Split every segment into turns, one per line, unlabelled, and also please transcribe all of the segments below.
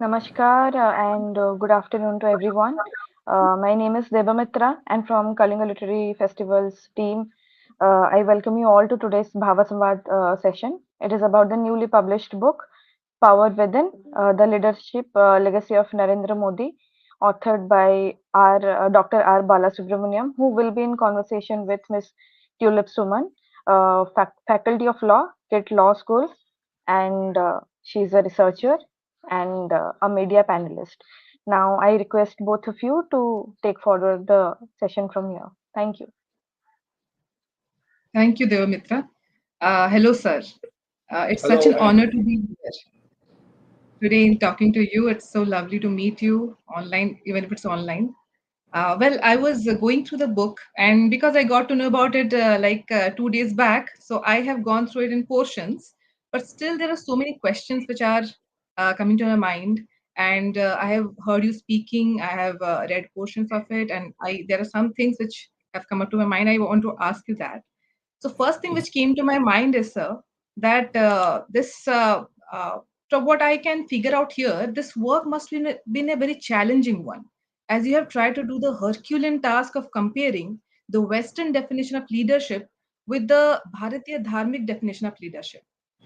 Namaskar and good afternoon to everyone. My name is Devamitra and from Kalinga Literary Festivals team. I welcome you all to today's Bhava Samvad session. It is about the newly published book Power Within, the Leadership Legacy of Narendra Modi, authored by Dr. R. Balasubramaniam, who will be in conversation with Ms. Tulip Suman, Faculty of Law, KIT Law School, and she's a researcher and a media panelist. Now, I request both of you to take forward the session from here. Thank you.
Thank you, Devamitra. Hello, sir. It's such
Hello,
an honor to be here today in talking to you. It's so lovely to meet you online, even if it's online. Well, I was going through the book, and because I got to know about it 2 days back, so I have gone through it in portions. But still, there are so many questions which are coming to my mind. And I have heard you speaking. I have read portions of it, and I there are some things which have come up to my mind. I want to ask you that. So first thing
please.
which came to my mind is, sir, that this, from what I can figure out here, this work must have been a very challenging one, as you have tried to do the Herculean task of comparing the Western definition of leadership with the Bharatiya Dharmic definition of leadership.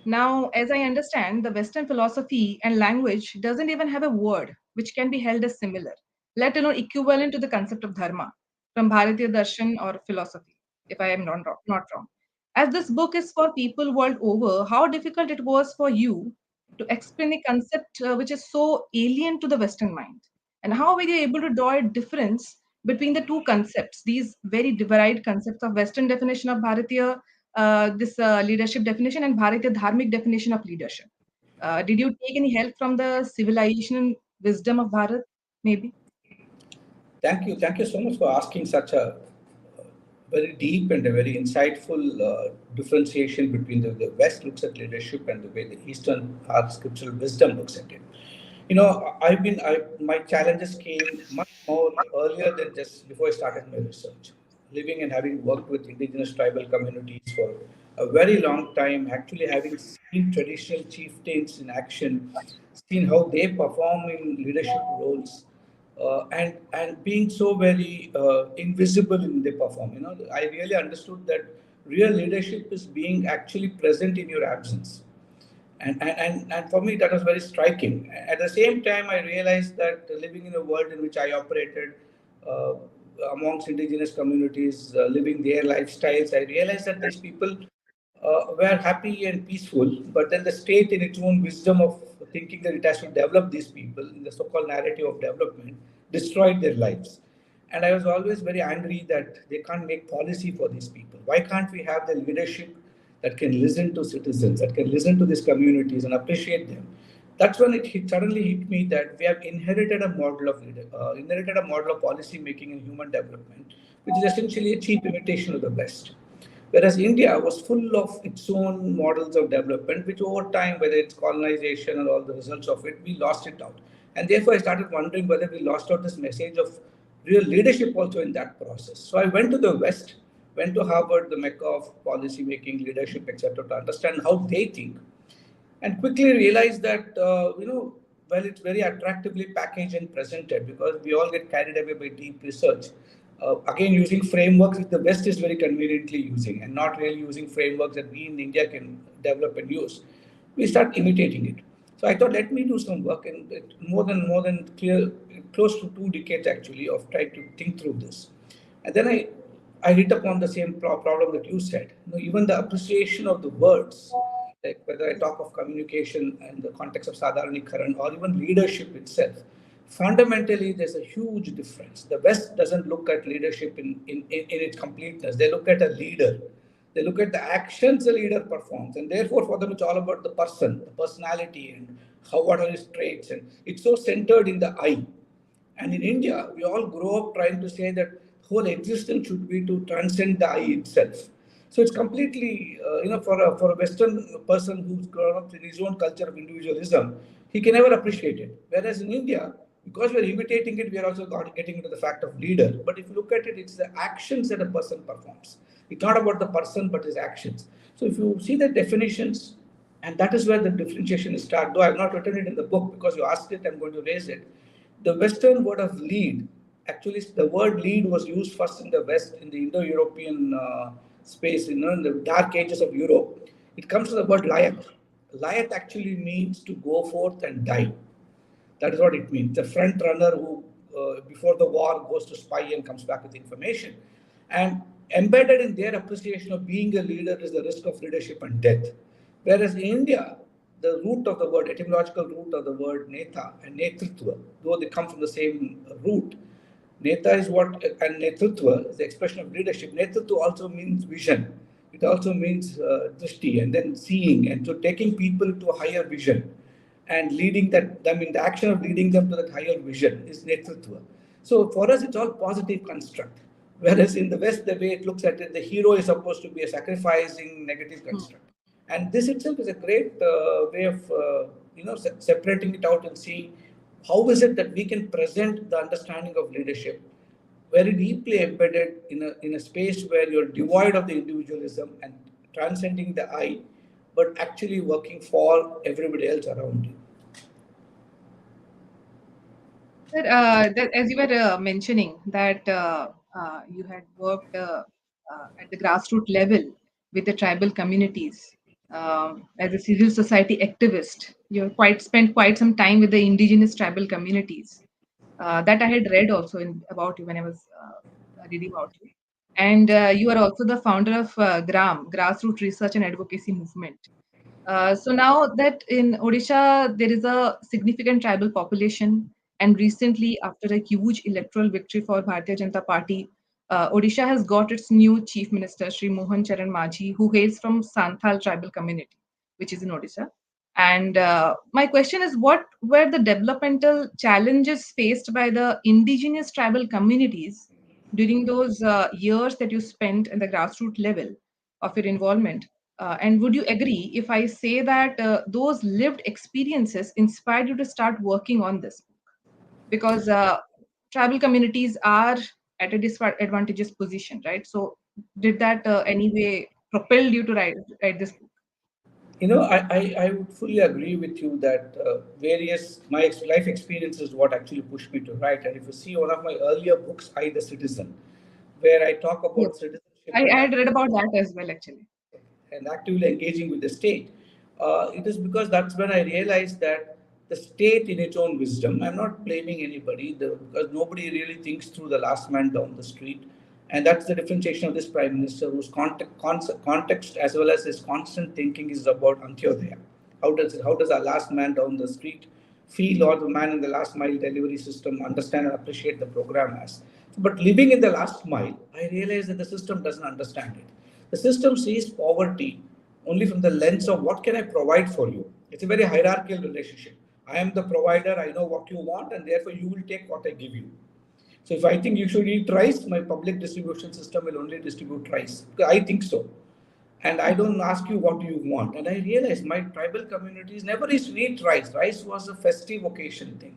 Now, as I understand, the Western philosophy and language doesn't even have a word which can be held as similar, let alone equivalent to the concept of dharma from Bharatiya darshan or philosophy, if I am not wrong. As this book is for people world over, how difficult it was for you to explain a concept which is so alien to the Western mind? And how were you able to draw a difference between the two concepts, these very varied concepts of Western definition of Bharatiya, this leadership definition, and Bharatiya Dharmic definition of leadership? Did you take any help from the civilization and wisdom of Bharat, maybe?
Thank you so much for asking such a very deep and a very insightful differentiation between the West looks at leadership and the way the Eastern scriptural wisdom looks at it. My challenges came much more earlier than just before I started my research. Living and having worked with indigenous tribal communities for a very long time, actually having seen traditional chieftains in action, seen how they perform in leadership roles, and being so very invisible in their perform. I really understood that real leadership is being actually present in your absence. And for me, that was very striking. At the same time, I realized that living in a world in which I operated uh, amongst indigenous communities, living their lifestyles, I realized that these people were happy and peaceful, but then the state, in its own wisdom of thinking that it has to develop these people in the so called narrative of development, destroyed their lives. And I was always very angry that they can't make policy for these people. Why can't we have the leadership that can listen to citizens, that can listen to these communities and appreciate them? That's when suddenly hit me that we have inherited a model of policy making and human development, which is essentially a cheap imitation of the West. Whereas India was full of its own models of development, which over time, whether it's colonization and all the results of it, we lost it out. And therefore, I started wondering whether we lost out this message of real leadership also in that process. So I went to the West, went to Harvard, the mecca of policy making, leadership, etc., to understand how they think, and quickly realized that well, it's very attractively packaged and presented because we all get carried away by deep research, again using frameworks which the West is very conveniently using and not really using frameworks that we in India can develop and use. We start imitating it. So I thought, let me do some work, and more than clear, close to 2 decades actually of trying to think through this. And then I hit upon the same problem that you said. Even the appreciation of the words, like whether I talk of communication and the context of Sadharanikaran or even leadership itself, fundamentally there's a huge difference. The West doesn't look at leadership in its completeness. They look at a leader. They look at the actions a leader performs, and therefore for them it's all about the person, the personality, and what are his traits, and it's so centered in the I. And in India, we all grow up trying to say that whole existence should be to transcend the I itself. So it's completely, for a Western person who's grown up in his own culture of individualism, he can never appreciate it. Whereas in India, because we're imitating it, we are also getting into the fact of leader. But if you look at it, it's the actions that a person performs. It's not about the person, but his actions. So if you see the definitions, And that is where the differentiation is started. Though I've not written it in the book because you asked it, I'm going to raise it. The Western word of lead, actually, the word lead was used first in the West, in the Indo-European space, in the dark ages of Europe. It comes from the word layat. Layat actually means to go forth and die. That is what it means. The front runner who, before the war, goes to spy and comes back with information. And embedded in their appreciation of being a leader is the risk of leadership and death. Whereas in India, the root of the word, etymological root of the word neta and netritva, though they come from the same root, neta is what, and netritva is the expression of leadership. Netritva also means vision. It also means drishti and then seeing, and so taking people to a higher vision and leading that, I mean, the action of leading them to that higher vision is netritva. So for us, it's all positive construct. Whereas in the West, the way it looks at it, the hero is supposed to be a sacrificing negative construct. And this itself is a great way of separating it out and seeing how is it that we can present the understanding of leadership very deeply embedded in a space where you're devoid of the individualism and transcending the I, but actually working for everybody else around you.
Sir, that, as you were mentioning that you had worked at the grassroots level with the tribal communities as a civil society activist. You have quite spent quite some time with the indigenous tribal communities. That I had read also about you when I was reading about you. And you are also the founder of GRAM, Grassroots Research and Advocacy Movement. So now that in Odisha there is a significant tribal population, and recently after a huge electoral victory for Bharatiya Janata Party, Odisha has got its new chief minister, Sri Mohan Charan Majhi, who hails from Santhal tribal community, which is in Odisha. And my question is, what were the developmental challenges faced by the indigenous tribal communities during those years that you spent at the grassroots level of your involvement? And would you agree if I say that those lived experiences inspired you to start working on this? Because tribal communities are at a disadvantageous position, right? So, did that anyway propel you to write this book?
I would fully agree with you that life experience is what actually pushed me to write. And if you see one of my earlier books, I the Citizen, where I talk
Yes.
about citizenship
I had read about that as well, actually.
and actively engaging with the state, it is because that's when I realized that the state, in its own wisdom, I'm not blaming anybody because nobody really thinks through the last man down the street. And that's the differentiation of this prime minister, whose context as well as his constant thinking is about Antyodaya. How does our last man down the street feel, or the man in the last mile delivery system understand and appreciate the program as? But living in the last mile, I realized that the system doesn't understand it. The system sees poverty only from the lens of what can I provide for you. It's a very hierarchical relationship. I am the provider, I know what you want, and therefore you will take what I give you. So if I think you should eat rice, my public distribution system will only distribute rice. I think so. And I don't ask you what you want. And I realized my tribal communities never used to eat rice. Rice was a festive occasion thing.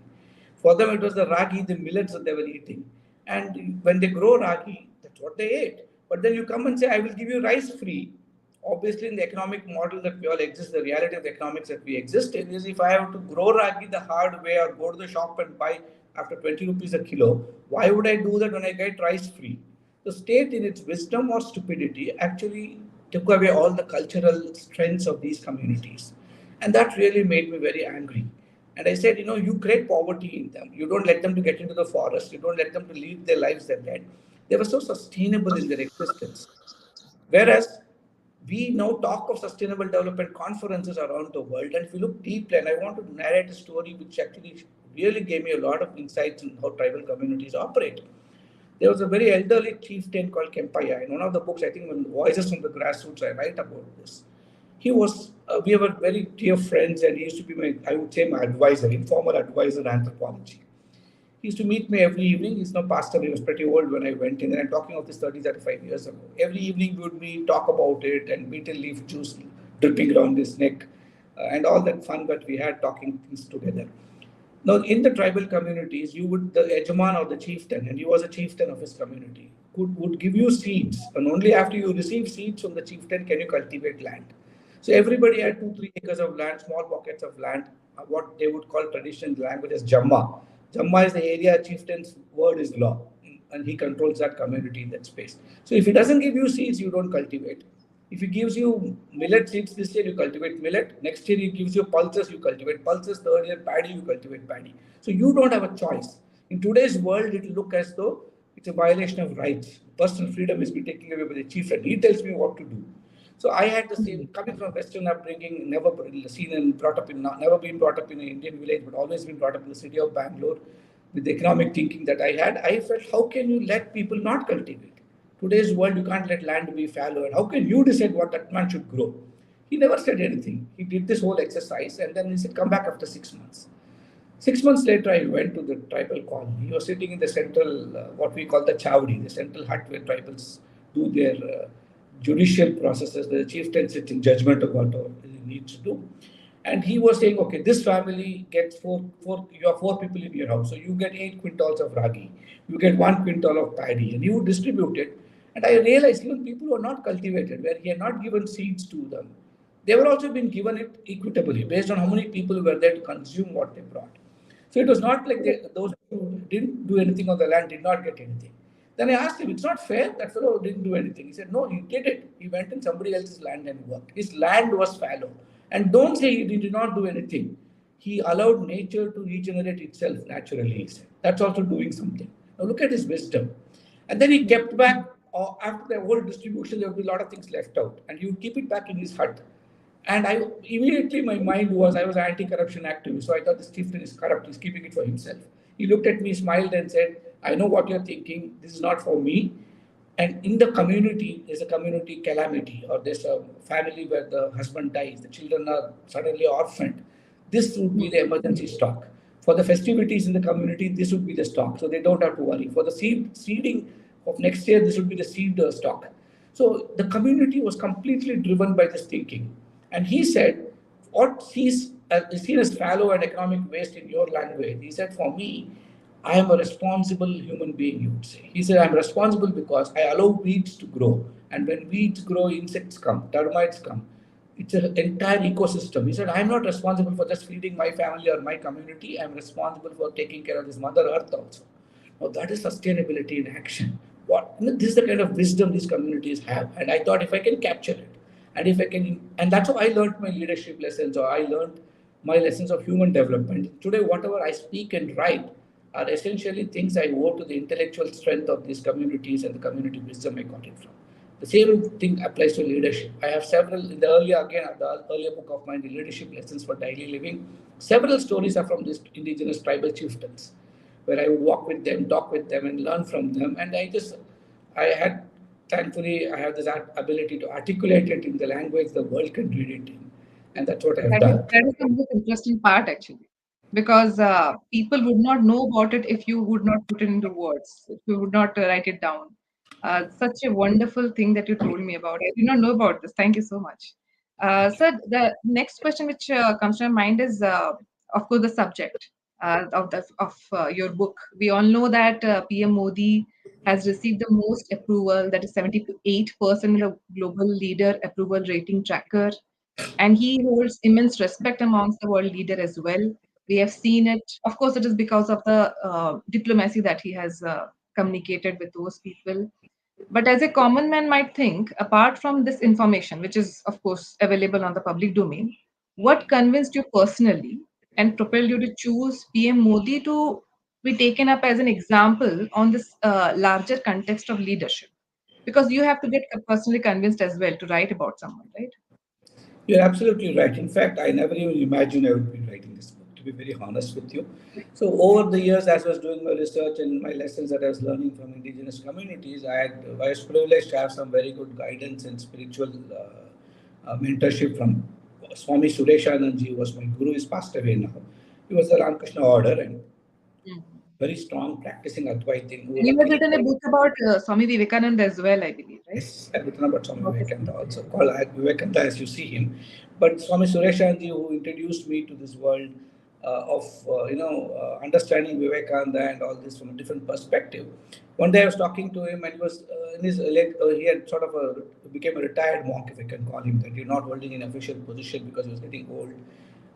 For them, it was the ragi, the millets that they were eating. And when they grow ragi, that's what they ate. But then you come and say, I will give you rice free. Obviously, in the economic model that we all exist, the reality of the economics that we exist in is if I have to grow ragi the hard way or go to the shop and buy after 20 rupees a kilo, why would I do that when I get rice free? The state, in its wisdom or stupidity, actually took away all the cultural strengths of these communities. And that really made me very angry. And I said, you create poverty in them. You don't let them to get into the forest. You don't let them to lead their lives that dead. They were so sustainable in their existence. Whereas we now talk of sustainable development conferences around the world, and if you look deeply, and I want to narrate a story which actually really gave me a lot of insights in how tribal communities operate. There was a very elderly chieftain called Kempaya. In one of the books, I think, when Voices from the Grassroots, I write about this. We were very dear friends, and he used to be I would say, my advisor, informal advisor in anthropology. He used to meet me every evening. He's now passed away. He was pretty old when I went in. And I'm talking of this 30, 35 years ago. Every evening we would meet, talk about it, and betel leaf juice dripping around his neck, and all that fun that we had talking things together. Now, in the tribal communities, the Ejaman or the chieftain, and he was a chieftain of his community, would give you seeds. And only after you receive seeds from the chieftain can you cultivate land. So everybody had 2, 3 acres of land, small pockets of land, what they would call traditional language as Jamma. Jamma is the area chieftain's word is law, and he controls that community in that space. So if he doesn't give you seeds, you don't cultivate. If he gives you millet seeds this year, you cultivate millet. Next year, he gives you pulses, you cultivate pulses. Third year, paddy, you cultivate paddy. So you don't have a choice. In today's world, it will look as though it's a violation of rights. Personal freedom has been taken away by the chief, and he tells me what to do. So I had the same, coming from Western upbringing, never seen and brought up in, never been brought up in an Indian village, but always been brought up in the city of Bangalore. With the economic thinking that I had, I felt, how can you let people not cultivate? Today's world, you can't let land be fallow. And how can you decide what that man should grow? He never said anything. He did this whole exercise, and then he said, come back after 6 months. 6 months later, I went to the tribal colony. He was sitting in the central, what we call the chowdi, the central hut where tribals do their judicial processes. The chieftain sits in judgment about what he needs to do. And he was saying, okay, this family gets you have 4 people in your house. So you get 8 quintals of ragi. You get 1 quintal of paddy. And he would distribute it. And I realized even people who are not cultivated, where he had not given seeds to them, they were also being given it equitably based on how many people were there to consume what they brought. So it was not like those who didn't do anything on the land did not get anything. Then I asked him, it's not fair. That fellow didn't do anything. He said, no, he did it. He went in somebody else's land and worked. His land was fallow. And don't say he did not do anything. He allowed nature to regenerate itself naturally, he said. That's also doing something. Now look at his wisdom. And then he kept back, after the whole distribution, there would be a lot of things left out. And he would keep it back in his hut. And I immediately, my mind was, I was an anti-corruption activist. So I thought this chieftain is corrupt. He's keeping it for himself. He looked at me, smiled and said, I know what you're thinking. This is not for me. And in the community, there's a community calamity, or there's a family where the husband dies, the children are suddenly orphaned. This would be the emergency stock. For the festivities in the community, this would be the stock. So they don't have to worry. For the seeding of next year, this would be the seed stock. So the community was completely driven by this thinking. And he said, what is seen as fallow and economic waste in your language, he said, for me, I am a responsible human being, you would say. He said, I'm responsible because I allow weeds to grow. And when weeds grow, insects come, termites come. It's an entire ecosystem. He said, I'm not responsible for just feeding my family or my community. I'm responsible for taking care of this Mother Earth also. Now, that is sustainability in action. This is the kind of wisdom these communities have. And I thought if I can capture it, and if I can, and that's how I learned my leadership lessons, or I learned my lessons of human development. Today, whatever I speak and write are essentially things I owe to the intellectual strength of these communities and the community wisdom I got it from. The same thing applies to leadership. I have several, in the earlier, again, the earlier book of mine, the leadership lessons for daily living. Several stories are from these indigenous tribal chieftains, where I would walk with them, talk with them, and learn from them. And thankfully, I have this ability to articulate it in the language the world can read it in. And that's what I have done.
That is the most interesting part, actually, because people would not know about it if you would not put it into words, if you would not write it down. Such a wonderful thing that you told me about. I did not know about this. Thank you so much. Sir, the next question which comes to my mind is, of course, the subject of your book. We all know that PM Modi has received the most approval, that is 78% in the global leader approval rating tracker, and he holds immense respect amongst the world leader as well. We have seen it. Of course, it is because of the diplomacy that he has communicated with those people. But as a common man might think, apart from this information, which is of course available on the public domain, what convinced you personally and propelled you to choose PM Modi to be taken up as an example on this larger context of leadership? Because you have to get personally convinced as well to write about someone, right?
You're absolutely right. In fact, I never even imagined I would be writing this book, to be very honest with you. So, over the years, as I was doing my research and my lessons that I was learning from indigenous communities, I was privileged to have some very good guidance and spiritual mentorship from Swami Sureshananji, who was my guru, is passed away now. He was the Ramakrishna order and very strong practicing Advaitin.
And you have written a book about Swami Vivekananda as well, I believe, right?
Yes, I've written about Swami Vivekananda also, called Vivekananda as you see him. But Swami Sureshanji, who introduced me to this world, of understanding Vivekananda and all this from a different perspective. One day I was talking to him, and he was in his he had sort of became a retired monk, if I can call him that. He's not holding an official position because he was getting old,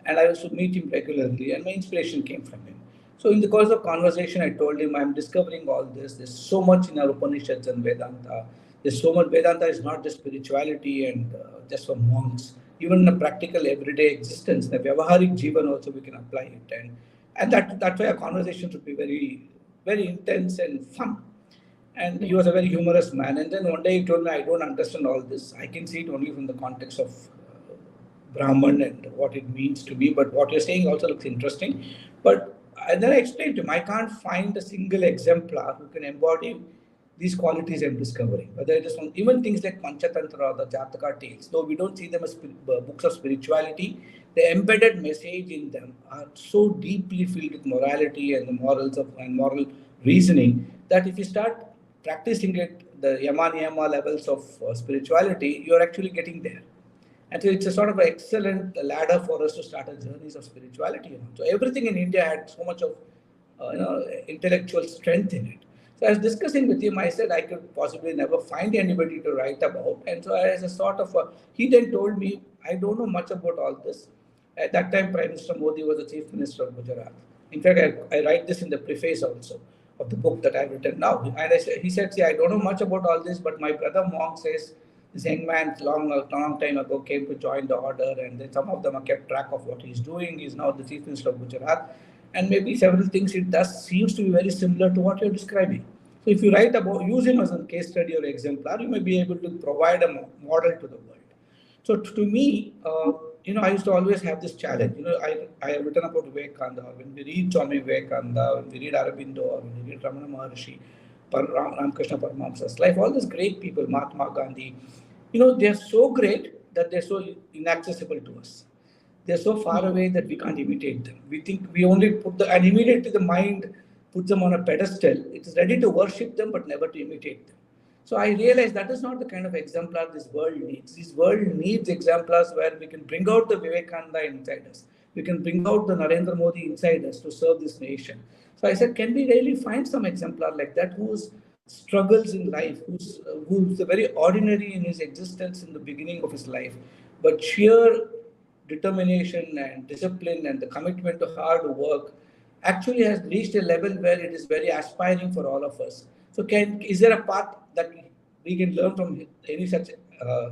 and I used to meet him regularly, and my inspiration came from him. So in the course of conversation, I told him, I'm discovering all this. There's so much in our Upanishads and Vedanta. There's so much. Vedanta is not just spirituality and just for monks. Even in a practical everyday existence, the Vyavaharik Jivan also we can apply it. And that's why our conversation should be very, very intense and fun. And he was a very humorous man. And then one day he told me, I don't understand all this. I can see it only from the context of Brahman and what it means to me. But what you're saying also looks interesting. But and then I explained to him, I can't find a single exemplar who can embody these qualities I'm discovering. Whether it is from even things like Panchatantra or the Jataka tales, though we don't see them as books of spirituality, the embedded message in them are so deeply filled with morality and the morals of and moral reasoning that if you start practicing it, the yama niyama levels of spirituality, you're actually getting there. And so it's a sort of an excellent ladder for us to start our journeys of spirituality. So everything in India had so much of intellectual strength in it. So I was discussing with him. I said I could possibly never find anybody to write about. And so as a sort of he then told me, I don't know much about all this. At that time, Prime Minister Modi was the Chief Minister of Gujarat. In fact, I write this in the preface also of the book that I've written now. And he said, see, I don't know much about all this, but my brother Monk says this young man long time ago came to join the order, and then some of them have kept track of what he's doing. He's now the Chief Minister of Gujarat, and maybe several things it does seems to be very similar to what you're describing. So if you write about, use him as a case study or exemplar, you may be able to provide a model to the world. So to me, I used to always have this challenge. I have written about Vivekananda. When we read Swami Vivekananda, when we read Aurobindo, or when we read Ramana Maharshi, Ramakrishna Paramahamsa's life, all these great people, Mahatma Gandhi, they're so great that they're so inaccessible to us. They're so far away that we can't imitate them. We think we only and immediately the mind puts them on a pedestal. It is ready to worship them, but never to imitate them. So I realized that is not the kind of exemplar this world needs. This world needs exemplars where we can bring out the Vivekananda inside us. We can bring out the Narendra Modi inside us to serve this nation. So I said, can we really find some exemplar like that whose struggles in life, who's very ordinary in his existence in the beginning of his life, but sheer determination and discipline and the commitment to hard work actually has reached a level where it is very aspiring for all of us. So is there a path that we can learn from any such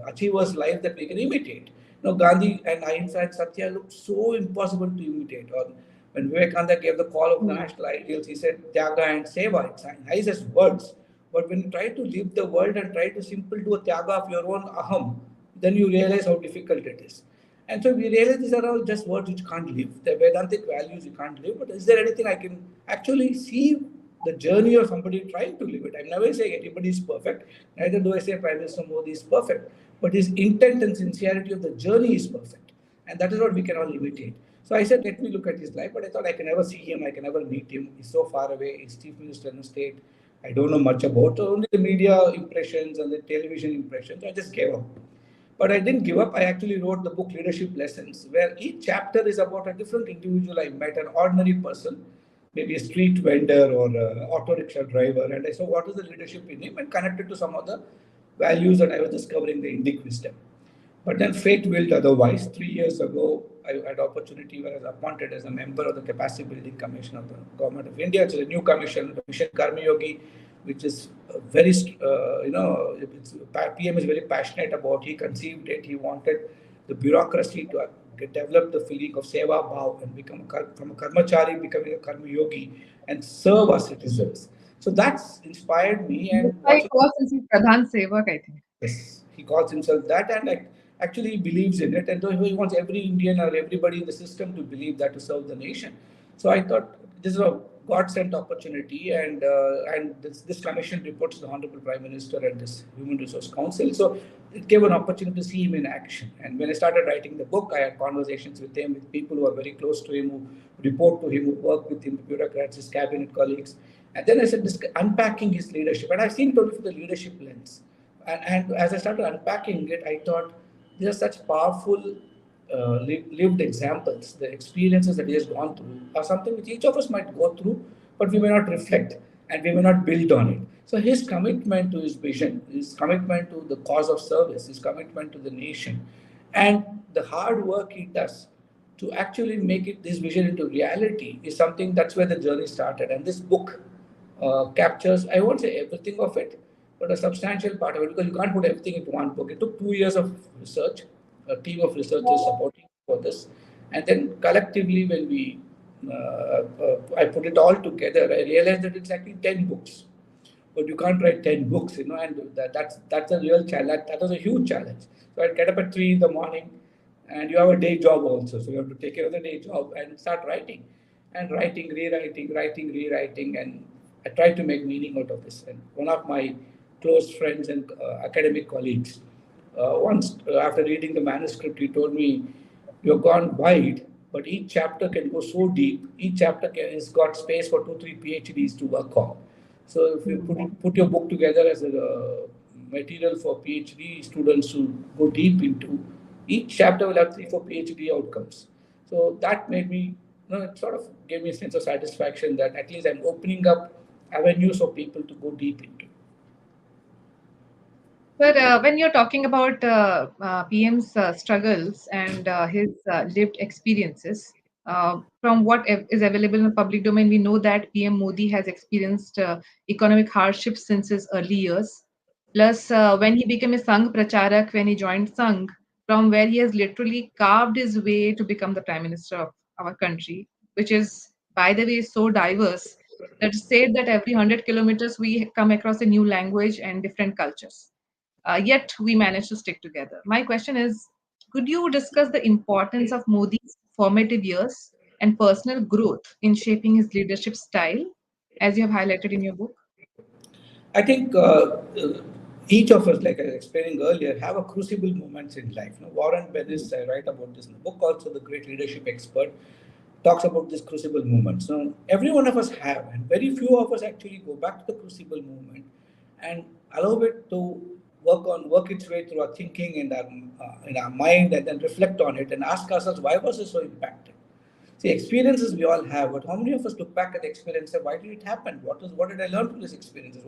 achiever's life that we can imitate? Gandhi and Ahimsa and Satya look so impossible to imitate. Or when Vivekananda gave the call of the national ideals, he said Tyaga and Seva. It's nice as words. But when you try to live the world and try to simply do a Tyaga of your own aham, then you realize how difficult it is. And so we realize these are all just words which can't live. The Vedantic values you can't live. But is there anything I can actually see the journey of somebody trying to live it? I'm never saying anybody is perfect. Neither do I say Prime Minister Modi is perfect. But his intent and sincerity of the journey is perfect. And that is what we can all imitate. So I said, let me look at his life. But I thought I can never see him. I can never meet him. He's so far away. He's Chief Minister in the state. I don't know much about only the media impressions and the television impressions. I just gave up. But I didn't give up. I actually wrote the book Leadership Lessons, where each chapter is about a different individual I met, an ordinary person, maybe a street vendor or an auto rickshaw driver. And I saw what is the leadership in him and connected to some of the values that I was discovering the Indic wisdom. But then fate willed otherwise. 3 years ago, I had opportunity where I was appointed as a member of the Capacity Building Commission of the Government of India. It's a new commission, the Mission Karma Yogi, which is very, PM is very passionate about. He conceived it. He wanted the bureaucracy to develop the feeling of Seva Bhav and become from a Karmachari, becoming a Karma Yogi and serve our citizens. So that's inspired me. And
he calls himself Pradhan Sevak, I think.
Yes, he calls himself that, and actually he believes in it. And he wants every Indian or everybody in the system to believe that to serve the nation. So I thought this is a God-sent opportunity, and this commission reports to the Honorable Prime Minister and this Human Resource Council. So it gave an opportunity to see him in action. And when I started writing the book, I had conversations with him, with people who are very close to him, who report to him, who work with him, the bureaucrats, his cabinet colleagues. And then I said, unpacking his leadership. And I've seen it only through the leadership lens. And as I started unpacking it, I thought these are such powerful lived examples, the experiences that he has gone through, are something which each of us might go through, but we may not reflect and we may not build on it. So his commitment to his vision, his commitment to the cause of service, his commitment to the nation, and the hard work he does to actually make it this vision into reality is something that's where the journey started. And this book captures, I won't say everything of it, but a substantial part of it because you can't put everything into one book. It took 2 years of research, a team of researchers supporting for this, and then collectively when I put it all together, I realized that it's actually 10 books, but you can't write 10 books, and that's a real challenge. That was a huge challenge. So I'd get up at 3 in the morning, and you have a day job also. So you have to take care of the day job and start writing, and writing, rewriting, and I tried to make meaning out of this. And one of my close friends and academic colleagues, once after reading the manuscript, he told me, "You've gone wide, but each chapter can go so deep. Each chapter has got space for 2, 3 PhDs to work on. So if you put your book together as a material for PhD students to go deep into, each chapter will have 3, 4 PhD outcomes." So that made me, it sort of gave me a sense of satisfaction that at least I'm opening up avenues for people to go deep into.
But when you're talking about PM's struggles and his lived experiences, from what is available in the public domain, we know that PM Modi has experienced economic hardships since his early years. Plus, when he became a Sangh Pracharak, when he joined Sangh, from where he has literally carved his way to become the Prime Minister of our country, which is, by the way, so diverse that it's said that every 100 kilometers we come across a new language and different cultures, yet we managed to stick together. My question is, could you discuss the importance of Modi's formative years and personal growth in shaping his leadership style, as you have highlighted in your book?
I think each of us, like I was explaining earlier, have a crucible moments in life. Warren Bennis, I write about this in the book, also the great leadership expert, talks about these crucible moments. So every one of us have, and very few of us actually go back to the crucible moment and allow it to work its way through our thinking and in our mind, and then reflect on it and ask ourselves, why was it so impacted? See, experiences we all have, but how many of us look back at the experience and say, why did it happen? What did I learn from these experiences?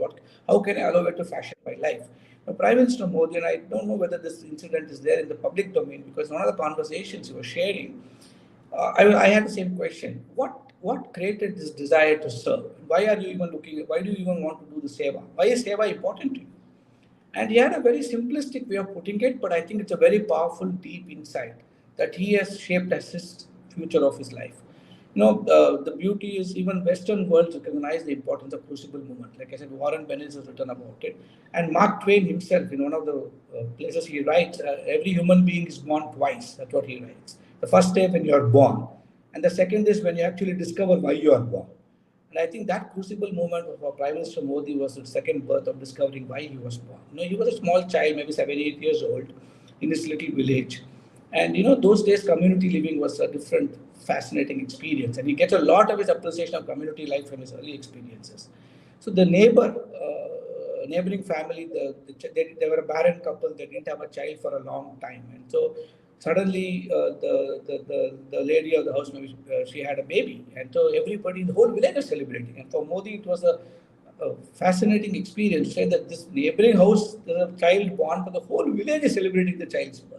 How can I allow it to fashion my life? Now, Prime Minister Modi, and I don't know whether this incident is there in the public domain because one of the conversations he was sharing, I had the same question. What created this desire to serve? Why are you even looking? Why do you even want to do the seva? Why is seva important to you? And he had a very simplistic way of putting it, but I think it's a very powerful, deep insight that he has shaped as his future of his life. The beauty is even Western worlds recognize the importance of crucible movement. Like I said, Warren Bennis has written about it. And Mark Twain himself, in one of the places he writes, every human being is born twice. That's what he writes. The first day when you are born, and the second is when you actually discover why you are born. And I think that crucible moment of Prime Minister Modi was the second birth of discovering why he was born. He was a small child, maybe 7, 8 years old, in this little village. And those days community living was a different, fascinating experience. And he gets a lot of his appreciation of community life from his early experiences. So the neighboring family, they were a barren couple. They didn't have a child for a long time. And so suddenly the lady of the house, maybe she had a baby. And so everybody in the whole village was celebrating. And for Modi, it was a fascinating experience to say that this neighboring house, there's a child born, but the whole village is celebrating the child's birth.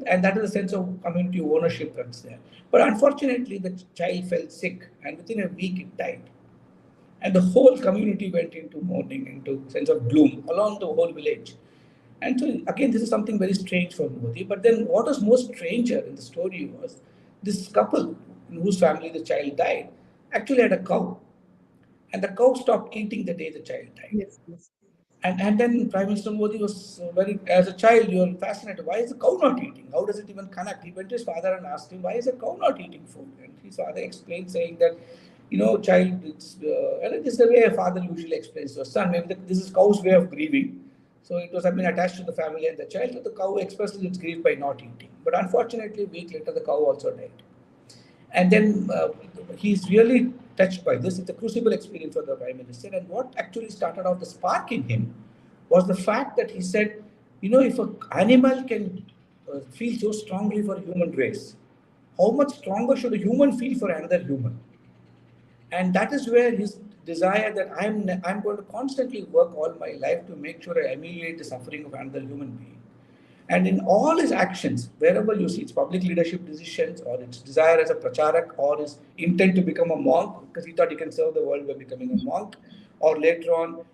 And that is a sense of community ownership that's there. But unfortunately, the child fell sick, and within a week it died. And the whole community went into mourning, into sense of gloom along the whole village. And so again, this is something very strange for Modi. But then what was most stranger in the story was this couple in whose family the child died actually had a cow. And the cow stopped eating the day the child died.
Yes, yes.
And then Prime Minister Modi was as a child, you are fascinated. Why is the cow not eating? How does it even connect? He went to his father and asked him, why is the cow not eating food? And his father explained, saying that, child, and it is the way a father usually explains to a son. Maybe this is cow's way of grieving. So it was, attached to the family and the child. So the cow expresses its grief by not eating. But unfortunately, a week later, the cow also died. And then he's really touched by this. It's a crucible experience for the Prime Minister. And what actually started off the spark in him was the fact that he said, if an animal can feel so strongly for human race, how much stronger should a human feel for another human? And that is where his desire that I'm going to constantly work all my life to make sure I ameliorate the suffering of another human being. And in all his actions, wherever you see its public leadership decisions or its desire as a pracharak or his intent to become a monk because he thought he can serve the world by becoming a monk, or later on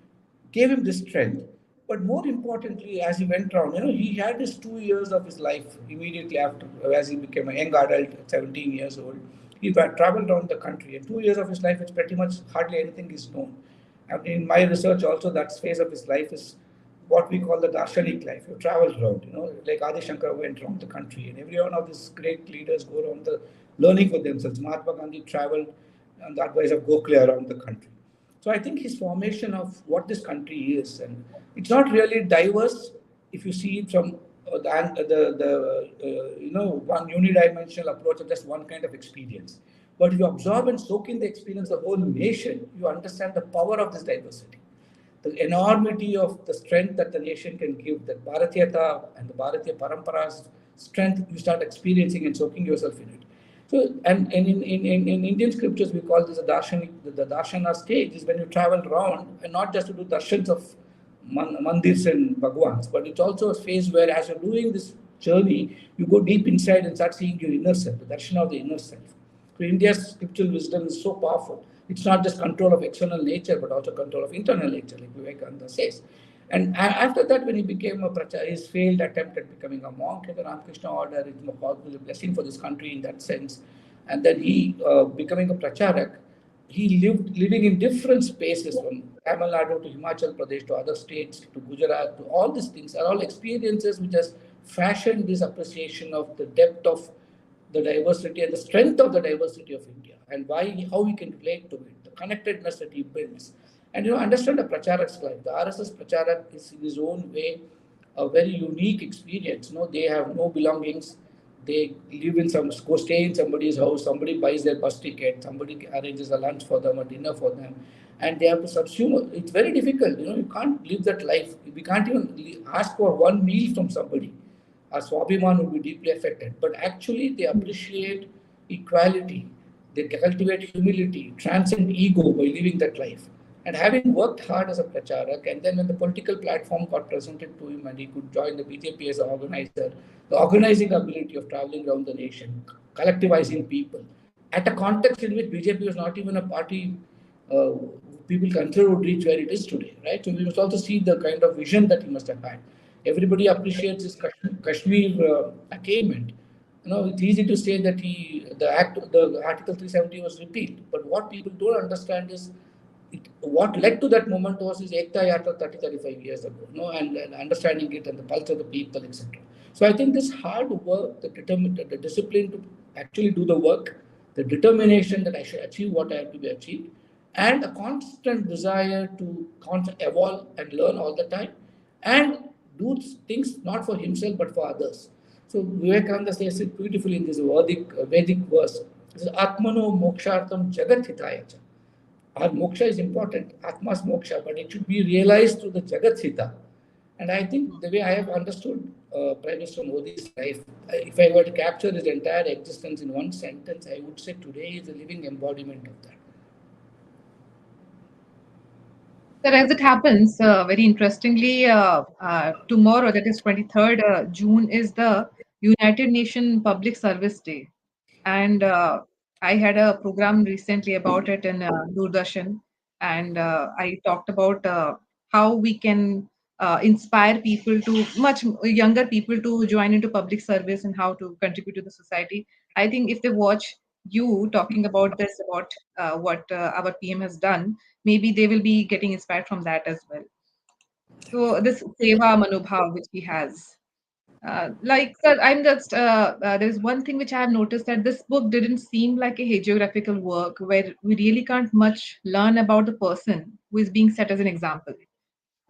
gave him this strength. But more importantly, as he went around, he had his 2 years of his life immediately after, as he became a young adult at 17 years old. He traveled around the country, and 2 years of his life, it's pretty much hardly anything is known. And in my research, also, that phase of his life is what we call the Darshanik life. You travel around, like Adi Shankar went around the country, and every one of these great leaders go around the learning for themselves. Mahatma Gandhi traveled on the advice of Gokhale around the country. So I think his formation of what this country is, and it's not really diverse if you see it from one unidimensional approach of just one kind of experience. But if you absorb and soak in the experience of the whole nation, you understand the power of this diversity, the enormity of the strength that the nation can give, that Bharatiyata and the Bharatiya Parampara's strength, you start experiencing and soaking yourself in it. So, and in Indian scriptures, we call this a darshanik, the darshana stage is when you travel around and not just to do darshans of mandirs and bhagwans, but it's also a phase where as you're doing this journey, you go deep inside and start seeing your inner self, the darshan of the inner self. So India's spiritual wisdom is so powerful. It's not just control of external nature, but also control of internal nature, like Vivekananda says. And after that, when he became a prachar, his failed attempt at becoming a monk in the Ramakrishna order, it was a blessing for this country in that sense. And then he, becoming a pracharak, he living in different spaces from Tamil Nadu to Himachal Pradesh to other states to Gujarat to all these things are all experiences which has fashioned this appreciation of the depth of the diversity and the strength of the diversity of India and how we can relate to it, the connectedness that he builds. And understand the Pracharak's life. The RSS Pracharak is in his own way a very unique experience. They have no belongings. They live in go stay in somebody's house, somebody buys their bus ticket, somebody arranges a lunch for them, a dinner for them, and they have to subsume. It's very difficult. You can't live that life. We can't even ask for one meal from somebody. Our Swabhiman would be deeply affected. But actually, they appreciate equality. They cultivate humility, transcend ego by living that life. And having worked hard as a pracharak, and then when the political platform got presented to him and he could join the BJP as an organizer, the organizing ability of traveling around the nation, collectivizing people, at a context in which BJP was not even a party uh, people consider would reach where it is today, right? So we must also see the kind of vision that he must have had. Everybody appreciates his Kashmir attainment. It's easy to say that the Article 370 was repealed, but what people don't understand is what led to that moment was his Ekta Yatra 30, 35 years ago, and understanding it and the pulse of the people, etc. So I think this hard work, the discipline to actually do the work, the determination that I should achieve what I have to be achieved, and a constant desire to evolve and learn all the time, and do things not for himself but for others. So Vivekananda says it beautifully in this Vedic verse. It says, Atmano mokshartam jagat hitaya cha. Our moksha is important, Atma's moksha, but it should be realized through the Jagat Hita. And I think the way I have understood Prime Minister Modi's life, if I were to capture his entire existence in one sentence, I would say today is a living embodiment of that.
Sir, as it happens, very interestingly, tomorrow, that is 23rd June, is the United Nations Public Service Day. And I had a program recently about it in Doordarshan, and I talked about how we can inspire people to younger people to join into public service and how to contribute to the society. I think if they watch you talking about this, about what our PM has done, maybe they will be getting inspired from that as well. So this seva manobhav which he has. Sir, I'm just, there's one thing which I have noticed that this book didn't seem like a hagiographical work where we really can't much learn about the person who is being set as an example.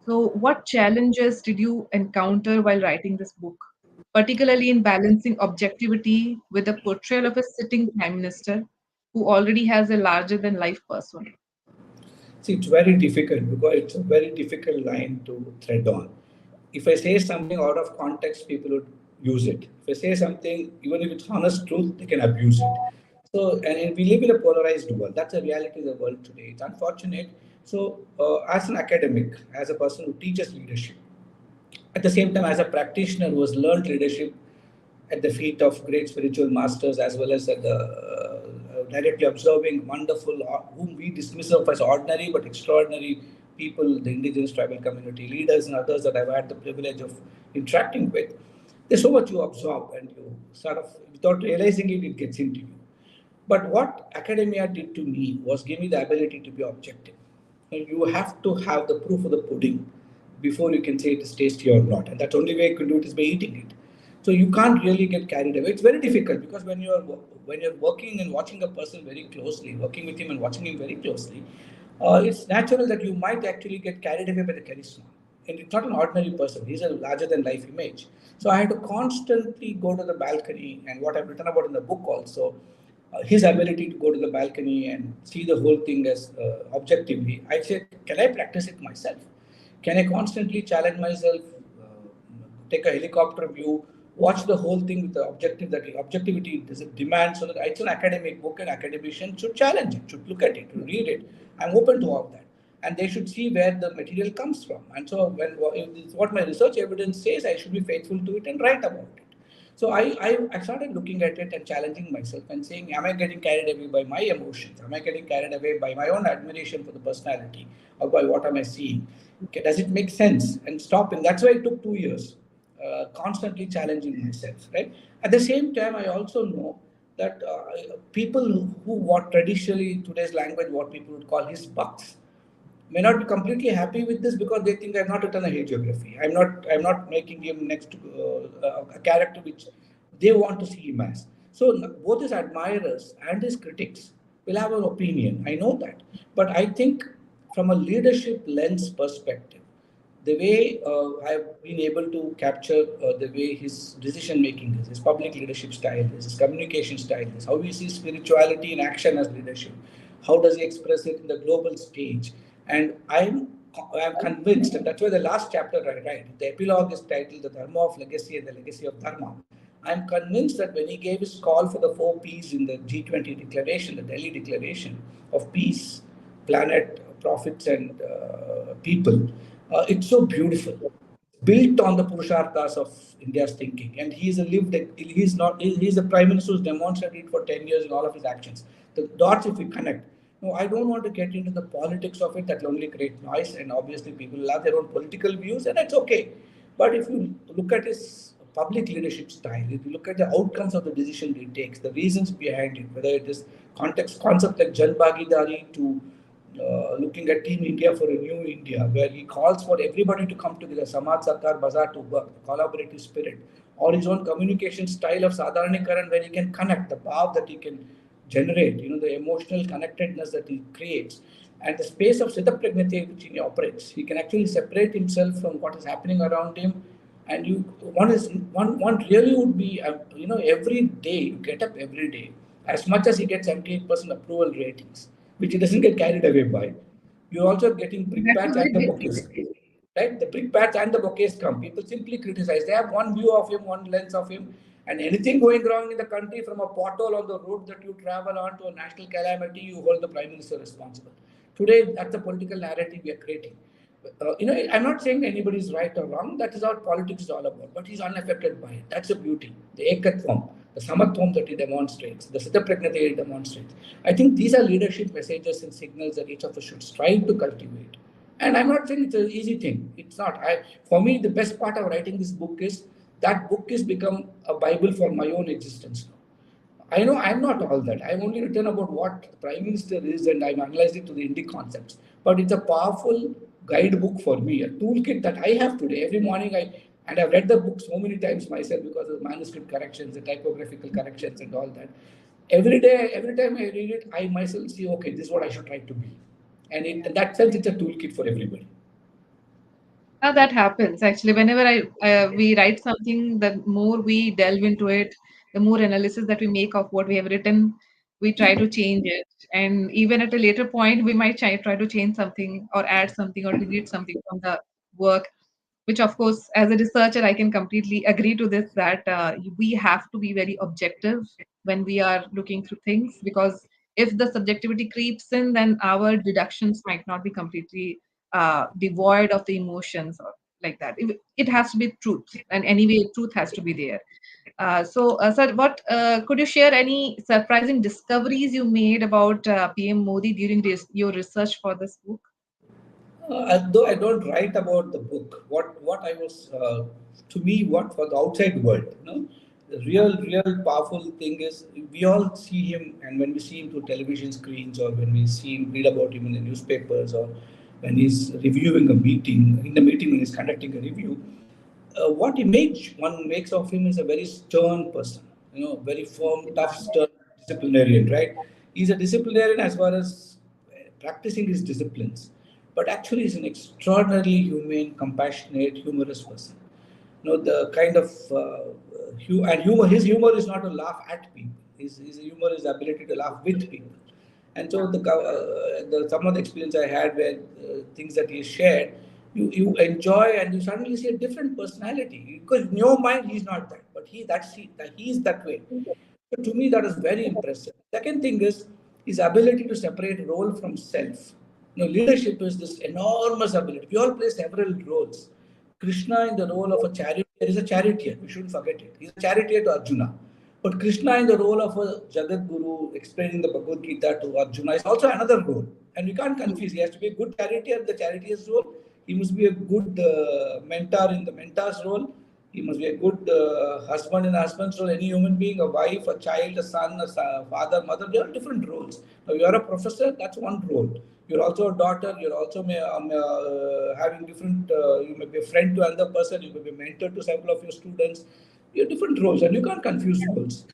So, what challenges did you encounter while writing this book, particularly in balancing objectivity with the portrayal of a sitting prime minister who already has a larger than life persona?
See, it's very difficult because it's a very difficult line to thread on. If I say something out of context, people would use it. If I say something, even if it's honest truth, they can abuse it. So, and we live in a polarized world. That's a reality of the world today. It's unfortunate. So, as an academic, as a person who teaches leadership, at the same time, as a practitioner who has learned leadership at the feet of great spiritual masters, as well as at the directly observing wonderful, whom we dismiss of as ordinary but extraordinary people, the indigenous tribal community leaders and others that I've had the privilege of interacting with. There's so much you absorb, and you sort of, without realizing it, it gets into you. But what academia did to me was give me the ability to be objective. And you have to have the proof of the pudding before you can say it is tasty or not. And that's the only way you can do it is by eating it. So you can't really get carried away. It's very difficult because when you're working and watching a person very closely, working with him and watching him very closely, it's natural that you might actually get carried away by the charisma. And it's not an ordinary person, he's a larger than life image. So I had to constantly go to the balcony, and what I've written about in the book also, his ability to go to the balcony and see the whole thing as objectively. I said, can I practice it myself? Can I constantly challenge myself, take a helicopter view, watch the whole thing with the objective that objectivity does it demand, so that it's an academic book and academician should challenge it, should look at it, should read it. I'm open to all that. And they should see where the material comes from. And so when if what my research evidence says, I should be faithful to it and write about it. So I started looking at it and challenging myself and saying, am I getting carried away by my emotions? Am I getting carried away by my own admiration for the personality? Or by what am I seeing? Okay, does it make sense? And stop. And that's why it took 2 years, constantly challenging myself, right? At the same time, I also know that people who what traditionally, today's language, what people would call his bucks, may not be completely happy with this because they think I've not written a hagiography. I'm not making him next to a character which they want to see him as. So both his admirers and his critics will have an opinion. I know that, but I think from a leadership lens perspective, the way I've been able to capture the way his decision making is, his public leadership style is, his communication style is, how he sees spirituality in action as leadership, how does he express it in the global stage, and I'm convinced, and that's why the last chapter I write, the epilogue is titled "The Dharma of Legacy and the Legacy of Dharma." I'm convinced that when he gave his call for the four P's in the G20 declaration, the Delhi declaration of peace, planet, profits, and people, it's so beautiful, built on the Purusharthas of India's thinking. And he's a lived, he's not, he's a prime minister who's demonstrated it for 10 years in all of his actions. The dots, if we connect. No, I don't want to get into the politics of it, that will only create noise. And obviously, people will have their own political views, and that's okay. But if you look at his public leadership style, if you look at the outcomes of the decision he takes, the reasons behind it, whether it is concept like Jan Bhagidari to looking at Team India for a new India, where he calls for everybody to come together, Samaj Sarkar Bazaar to work, collaborative spirit, or his own communication style of Sadharanikaran, where he can connect the power that he can generate, the emotional connectedness that he creates, and the space of Sitapragnati which he operates. He can actually separate himself from what is happening around him. And one really would be, every day, you get up every day, as much as he gets 78% approval ratings, which he doesn't get carried away by. You're also getting
That's a
brickbats
very
and the
big
bouquets. Right? The brickbats and the bouquets come. People simply criticize. They have one view of him, one lens of him, and anything going wrong in the country, from a pothole on the road that you travel on to a national calamity, you hold the prime minister responsible. Today, that's the political narrative we are creating. I'm not saying anybody is right or wrong. That is what politics is all about. But he's unaffected by it. That's the beauty. The ekatvam, the samatvam that he demonstrates, the sitapragnati he demonstrates. I think these are leadership messages and signals that each of us should strive to cultivate. And I'm not saying it's an easy thing. It's not. For me, the best part of writing this book is that book has become a Bible for my own existence now. I know I'm not all that. I'm only written about what the Prime Minister is, and I'm analyzed it to the Indic concepts. But it's a powerful guidebook for me, a toolkit that I have today. Every morning and I've read the book so many times myself because of the manuscript corrections, the typographical corrections and all that. Every day, every time I read it, I myself see, okay, this is what I should try to be. And in that sense, it's a toolkit for everybody.
Now that happens actually. Whenever we write something, the more we delve into it, the more analysis that we make of what we have written, we try to change it. And even at a later point, we might try to change something or add something or delete something from the work. which of course, as a researcher, I can completely agree to this, that we have to be very objective when we are looking through things, because if the subjectivity creeps in, then our deductions might not be completely devoid of the emotions or like that. It has to be truth, and anyway truth has to be there. Sir, what could you share any surprising discoveries you made about PM Modi during your research for this book?
Though I don't write about the book, what I was to me, what for the outside world, the real powerful thing is we all see him, and when we see him through television screens, or when we see him read about him in the newspapers, or when he's reviewing a meeting, in the meeting when he's conducting a review, what image one makes of him is a very stern person, very firm, tough, stern disciplinarian, right? He's a disciplinarian as far as practicing his disciplines, but actually he's an extraordinarily humane, compassionate, humorous person. The kind of and humor. His humor is not to laugh at people. His humor is the ability to laugh with people. And so some of the experience I had where things that he shared, you enjoy and you suddenly see a different personality, because in your mind he's not that, but he's that way. So to me, that is very impressive. Second thing is his ability to separate role from self. Leadership is this enormous ability. We all play several roles. Krishna in the role of a charioteer is a charioteer. We shouldn't forget it. He's a charioteer to Arjuna. But Krishna in the role of a Jagat Guru explaining the Bhagavad Gita to Arjuna is also another role. And we can't confuse. He has to be a good charioteer in the charioteer's role. He must be a good mentor in the mentor's role. He must be a good husband in a husband's role. Any human being, a wife, a child, a son, father, mother, they are different roles. Now, you are a professor, that's one role. You're also a daughter, you're also having different, you may be a friend to another person, you may be a mentor to several of your students. You have different roles, and you can't confuse roles.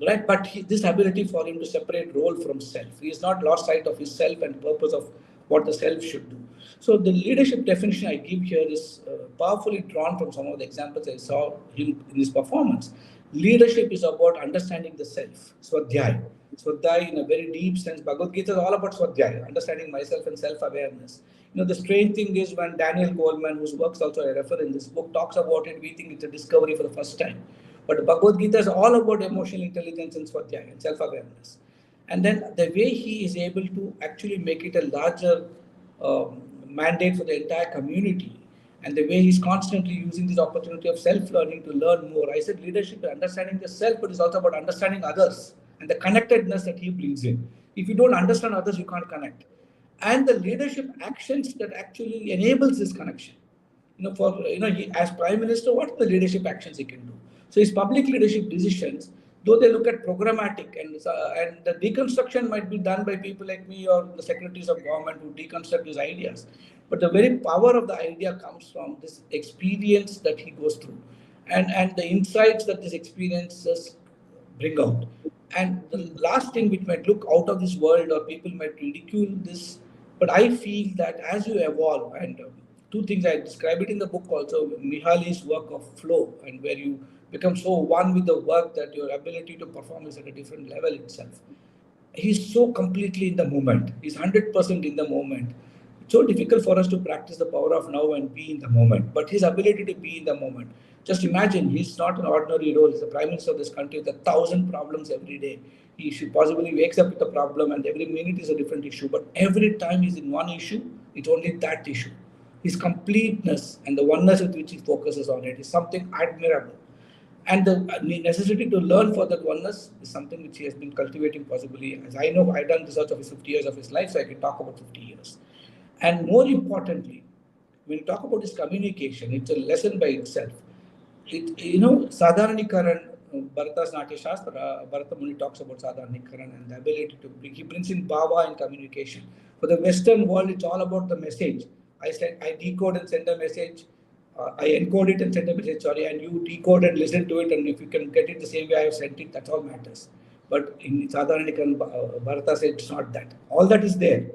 Right, but this ability for him to separate role from self, he has not lost sight of his self and purpose of what the self should do. So the leadership definition I give here is powerfully drawn from some of the examples I saw him in his performance. Leadership is about understanding the self, swadhyay. Swadhyay in a very deep sense. Bhagavad Gita is all about swadhyay, understanding myself and self-awareness. The strange thing is when Daniel Goleman, whose works also I refer in this book, talks about it, we think it's a discovery for the first time. But Bhagavad Gita is all about emotional intelligence and swadhyaya and self-awareness. And then the way he is able to actually make it a larger mandate for the entire community, and the way he's constantly using this opportunity of self-learning to learn more. I said leadership is understanding the self, but it's also about understanding others and the connectedness that he brings in. If you don't understand others, you can't connect. And the leadership actions that actually enables this connection. He, as prime minister, what are the leadership actions he can do? So his public leadership decisions, though they look at programmatic, and the deconstruction might be done by people like me or the secretaries of government who deconstruct these ideas, but the very power of the idea comes from this experience that he goes through, and the insights that these experiences bring out. And the last thing which might look out of this world or people might ridicule this, but I feel that as you evolve, and two things I describe it in the book also, Mihali's work of flow, and where you become so one with the work that your ability to perform is at a different level itself. He's so completely in the moment. He's 100% in the moment. It's so difficult for us to practice the power of now and be in the moment. But his ability to be in the moment. Just imagine, he's not an ordinary role. He's the prime minister of this country with 1,000 problems every day. He should possibly wakes up with a problem, and every minute is a different issue. But every time he's in one issue, it's only that issue. His completeness and the oneness with which he focuses on it is something admirable. And the necessity to learn for that oneness is something which he has been cultivating possibly. As I know, I've done research of his 50 years of his life, so I can talk about 50 years. And more importantly, when you talk about his communication, it's a lesson by itself. Sadharanikaran, Bharata's Natya Shastra, Bharata Muni talks about Sadharanikaran and the ability to bring, he brings in Bhava in communication. For the Western world, it's all about the message. I decode and send a message. I encode it and send a message, and you decode and listen to it, and if you can get it the same way I have sent it, that's all matters. But in Sadharanikaran, Bharata said it's not that. All that is there.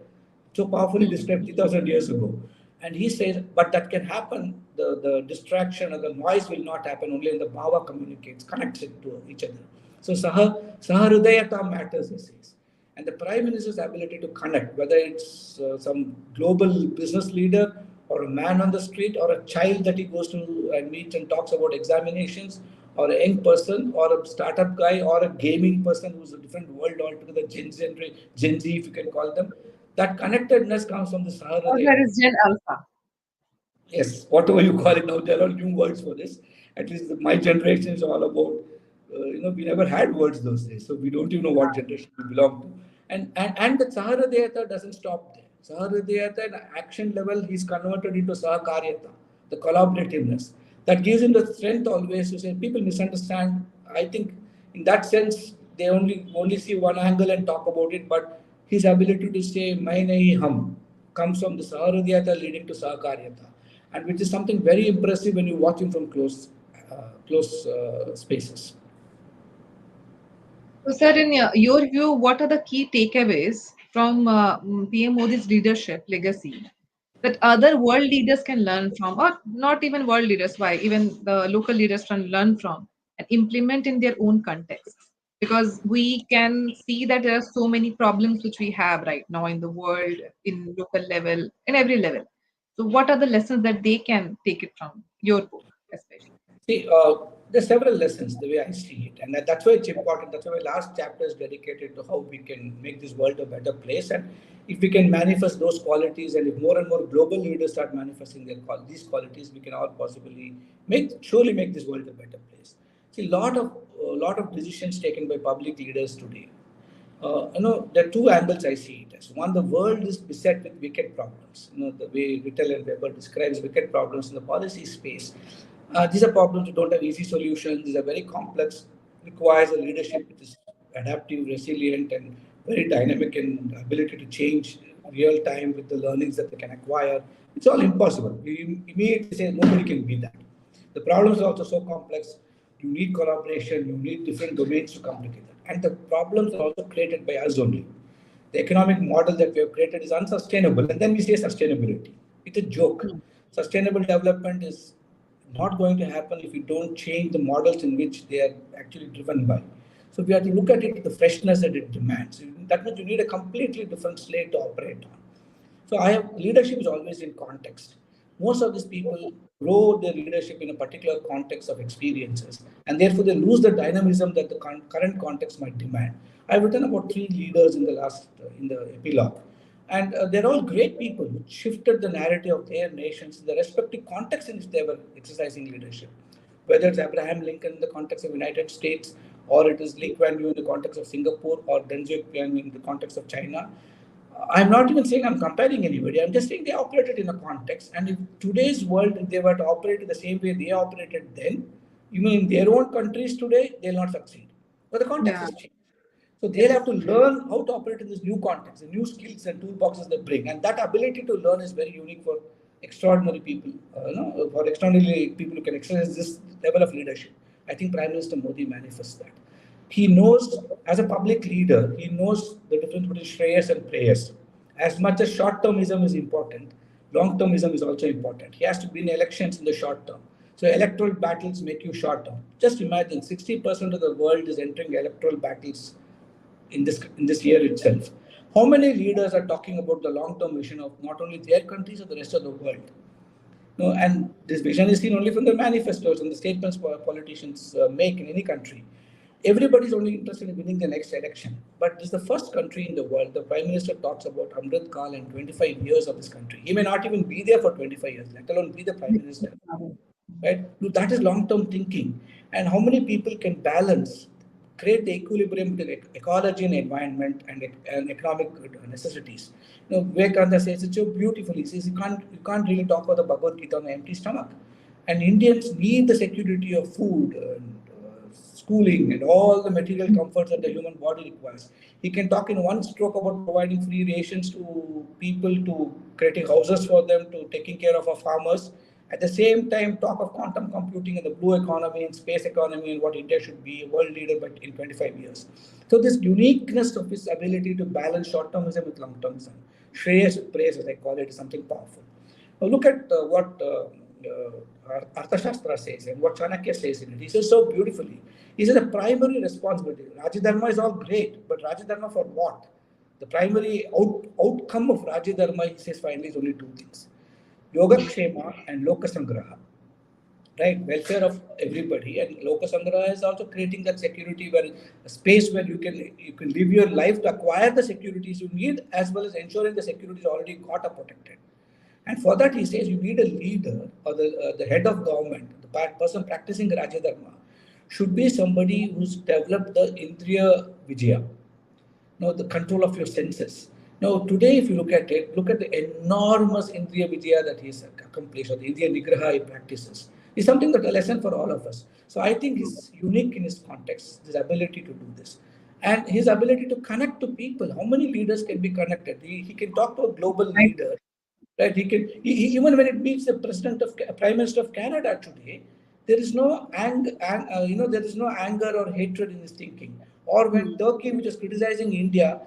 So powerfully described 3,000 years ago. And he says, but that can happen, the distraction or the noise will not happen only when the Bhava communicates, connects it to each other. So Saharudayata matters, he says. And the Prime Minister's ability to connect, whether it's some global business leader or a man on the street, or a child that he goes to and meets and talks about examinations, or a young person, or a startup guy, or a gaming person who's a different world altogether, Gen Z, if you can call them. That connectedness comes from the Sahara.
Or there is Gen Alpha.
Yes, whatever you call it now, there are new words for this. At least my generation is all about, we never had words those days, so we don't even know what generation we belong to. And the Sahara Deyata doesn't stop there. Sahara Deyata at action level, he's converted into Sahakaryata, the collaborativeness. That gives him the strength always to say, people misunderstand. I think in that sense, they only see one angle and talk about it, but his ability to say, "Main nahi hum," comes from the Saharadhyata leading to Sahakaryata, and which is something very impressive when you watch him from close spaces.
So, sir, in your view, what are the key takeaways from PM Modi's leadership legacy that other world leaders can learn from, or not even world leaders, why even the local leaders can learn from and implement in their own contexts? Because we can see that there are so many problems which we have right now in the world, in local level, in every level. So, what are the lessons that they can take it from your book, especially?
See, there's several lessons the way I see it, and that's why it's important. That's why my last chapter is dedicated to how we can make this world a better place, and if we can manifest those qualities, and if more and more global leaders start manifesting these qualities, we can all possibly surely make this world a better place. See, lot of decisions taken by public leaders today. There are two angles I see it as. One, the world is beset with wicked problems. The way Vittel and Weber describes wicked problems in the policy space. These are problems that don't have easy solutions. These are very complex, requires a leadership which is adaptive, resilient, and very dynamic in ability to change real time with the learnings that they can acquire. It's all impossible. We immediately say nobody can be that. The problems are also so complex. You need collaboration. You need different domains to come together. And the problems are also created by us only. The economic model that we have created is unsustainable. And then we say sustainability. It's a joke. Sustainable development is not going to happen if we don't change the models in which they are actually driven by. So we have to look at it, the freshness that it demands. That means you need a completely different slate to operate on. So leadership is always in context. Most of these people grow their leadership in a particular context of experiences, and therefore they lose the dynamism that the current context might demand. I've written about 3 leaders in the epilogue, and they're all great people who shifted the narrative of their nations in the respective context in which they were exercising leadership. Whether it's Abraham Lincoln in the context of the United States, or it is Lee Kuan Yew in the context of Singapore, or Deng Xiaoping in the context of China, I'm not even saying I'm comparing anybody. I'm just saying they operated in a context. And in today's world, if they were to operate in the same way they operated then, even in their own countries today, they'll not succeed. But the context
Yeah.
has changed. So they'll
Yes.
have to learn how to operate in this new context, the new skills and toolboxes they bring. And that ability to learn is very unique for extraordinary people, for extraordinary people who can exercise this level of leadership. I think Prime Minister Modi manifests that. He knows, as a public leader, he knows the difference between Shreyas and Prayas. As much as short-termism is important, long-termism is also important. He has to win elections in the short term. So electoral battles make you short term. Just imagine 60% of the world is entering electoral battles in this year itself. How many leaders are talking about the long-term vision of not only their countries but the rest of the world? No, and this vision is seen only from the manifestos and the statements politicians make in any country. Everybody is only interested in winning the next election. But this is the first country in the world. The Prime Minister talks about Amrit Kal and 25 years of this country. He may not even be there for 25 years, let alone be the Prime Minister. Right? So that is long-term thinking. And how many people can balance, create the equilibrium between ecology and environment and economic necessities? Vivekananda says it so beautifully. He says you can't really talk about the Bhagavad Gita on an empty stomach. And Indians need the security of food and schooling and all the material comforts that the human body requires. He can talk in one stroke about providing free rations to people, to creating houses for them, to taking care of our farmers. At the same time, talk of quantum computing and the blue economy and space economy and what India should be a world leader in 25 years. So this uniqueness of his ability to balance short-termism with long-termism, Shreyas with praise, as I call it, is something powerful. Now look at what Arthashastra says and what Chanakya says in it. He says so beautifully. He says the primary responsibility. Rajadharma is all great, but Rajadharma for what? The primary outcome of Rajadharma, he says finally, is only two things. Yogakshema and Lokasangraha, right? Welfare of everybody, and Lokasangraha is also creating that security where a space where you can live your life to acquire the securities you need, as well as ensuring the securities already got are protected. And for that, he says you need a leader or the head of government, the person practicing Raja Dharma, should be somebody who's developed the Indriya Vijaya, the control of your senses. Now, today, if you look at it, look at the enormous Indriya Vijaya that he's accomplished, or the Indriya Nigraha he practices. Is something that a lesson for all of us. So I think he's unique in his context, his ability to do this. And his ability to connect to people. How many leaders can be connected? He can talk to a global
Right.
leader, right? Even when it meets the prime minister of Canada today, there is no there is no anger or hatred in his thinking. Or when Turkey, which is criticizing India,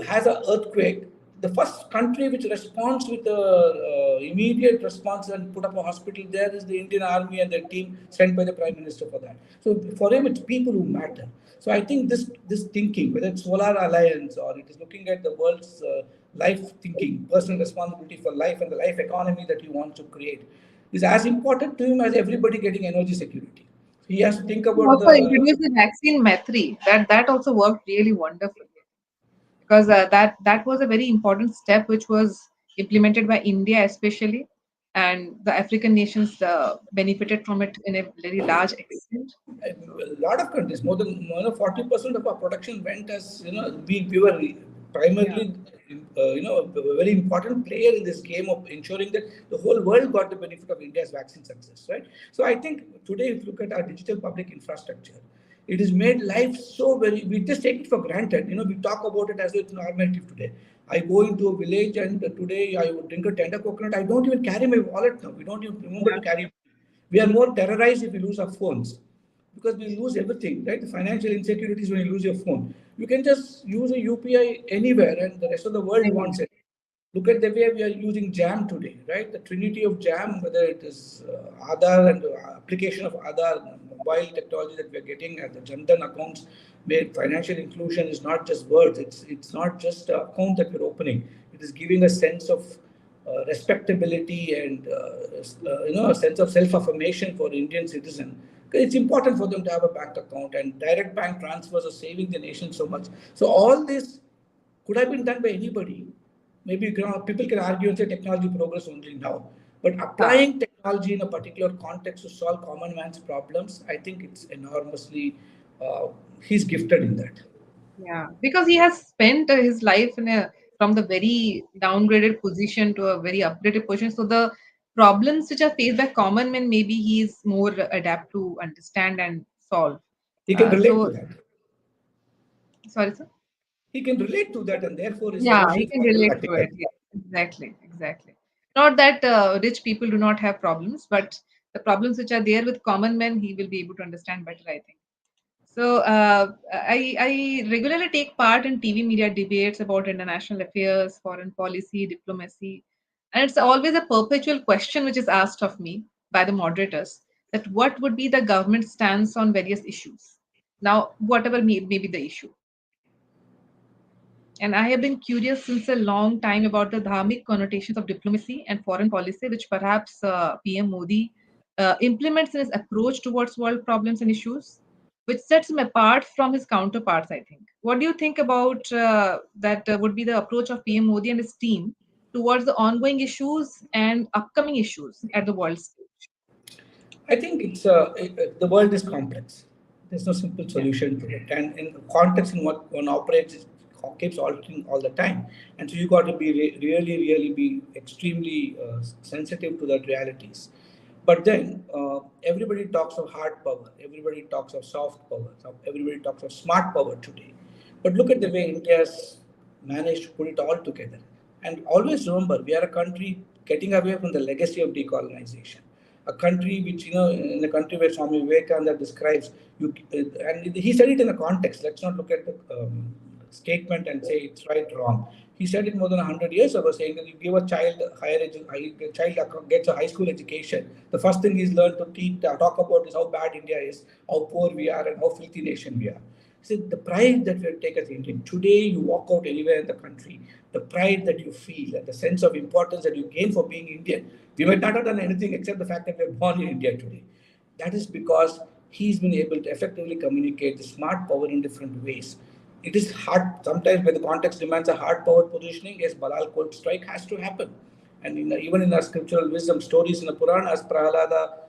has an earthquake, the first country which responds with a immediate response and put up a hospital there is the Indian Army and their team sent by the Prime Minister for that. So for him, it's people who matter. So I think this thinking, whether it's Solar Alliance or it is looking at the world's life thinking, personal responsibility for life and the life economy that he wants to create, is as important to him as everybody getting energy security. He has to think
He
about
also
the.
introduced the vaccine Maitri. That also worked really wonderfully because that was a very important step which was implemented by India especially, and the African nations benefited from it in a very large extent.
A lot of countries, more than 40% of our production went as we were
Yeah.
primarily a very important player in this game of ensuring that the whole world got the benefit of India's vaccine success, right? So I think today, if you look at our digital public infrastructure, it has made life so very. We just take it for granted. We talk about it as though it's normative today. I go into a village and today I would drink a tender coconut. I don't even carry my wallet now. We don't even remember to carry. We are more terrorized if we lose our phones because we lose everything, right? The financial insecurities when you lose your phone. You can just use a UPI anywhere and the rest of the world
Anyway.
wants it. Look at the way we are using JAM today, right? The trinity of JAM, whether it is Aadhaar and the application of Aadhaar, mobile technology that we are getting at the Jandan accounts, where financial inclusion is not just words, it's not just an account that we're opening. It is giving a sense of respectability and a sense of self-affirmation for Indian citizen. It's important for them to have a bank account and direct bank transfers are saving the nation so much. So all this could have been done by anybody. Maybe people can argue and say technology progress only now. But
Huh.
applying technology in a particular context to solve common man's problems, I think it's enormously, he's gifted in that.
Yeah, because he has spent his life in a from the very downgraded position to a very upgraded position. So the problems which are faced by common men, maybe he is more adapt to understand and solve.
He can relate to
So
that.
sorry, sir.
He can relate to that, and therefore his
Yeah, he
solutions
can
are
relate to
practical.
it. Yes, exactly, exactly. Not that rich people do not have problems, but the problems which are there with common men, he will be able to understand better, I think. So I regularly take part in TV media debates about international affairs, foreign policy, diplomacy, and it's always a perpetual question which is asked of me by the moderators that what would be the government stance on various issues. Now, whatever may be the issue, and I have been curious since a long time about the dharmic connotations of diplomacy and foreign policy, which perhaps PM Modi implements in his approach towards world problems and issues, which sets him apart from his counterparts, I think. What do you think about that would be the approach of PM Modi and his team towards the ongoing issues and upcoming issues at the world stage?
I think the world is complex. There's no simple
Yeah.
solution to it, and in the context in what one operates, it keeps altering all the time. And so you got to be really be extremely sensitive to the realities. But then everybody talks of hard power, everybody talks of soft power, everybody talks of smart power today. But look at the way India's managed to put it all together. And always remember, we are a country getting away from the legacy of decolonization. A country which, in a country where Swami Vivekananda describes, and he said it in a context. Let's not look at the statement and say it's right, wrong. He said it more than 100 years ago, saying that you give a child a child gets a high school education. The first thing he's learned to talk about is how bad India is, how poor we are, and how filthy nation we are. So the pride that we take as Indian today, you walk out anywhere in the country, the pride that you feel and the sense of importance that you gain for being Indian. We might not have done anything except the fact that we're born in India today. That is because he's been able to effectively communicate the smart power in different ways. It is hard sometimes when the context demands a hard power positioning. Yes, Balal cold strike has to happen. And even in our scriptural wisdom stories in the Puranas, Prahalada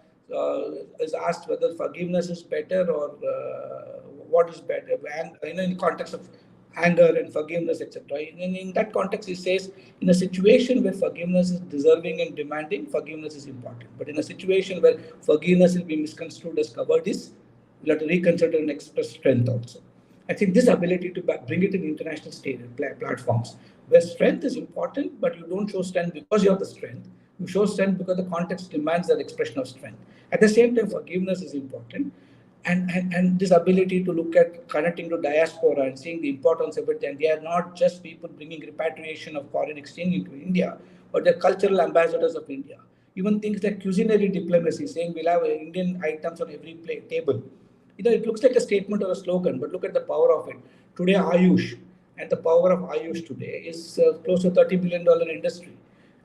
is asked whether forgiveness is better or what is better, and in context of anger and forgiveness, etc. In that context, he says, in a situation where forgiveness is deserving and demanding, forgiveness is important. But in a situation where forgiveness will be misconstrued as cowardice, we'll have to reconsider and express strength also. I think this ability to bring it in international stage platforms where strength is important, but you don't show strength because you have the strength. You show strength because the context demands that expression of strength. At the same time, forgiveness is important. And this ability to look at connecting to diaspora and seeing the importance of it. And they are not just people bringing repatriation of foreign exchange into India, but they're cultural ambassadors of India. Even things like culinary diplomacy, saying we'll have Indian items on every table. It looks like a statement or a slogan, but look at the power of it. Today, Ayush and the power of Ayush today is close to $30 billion industry.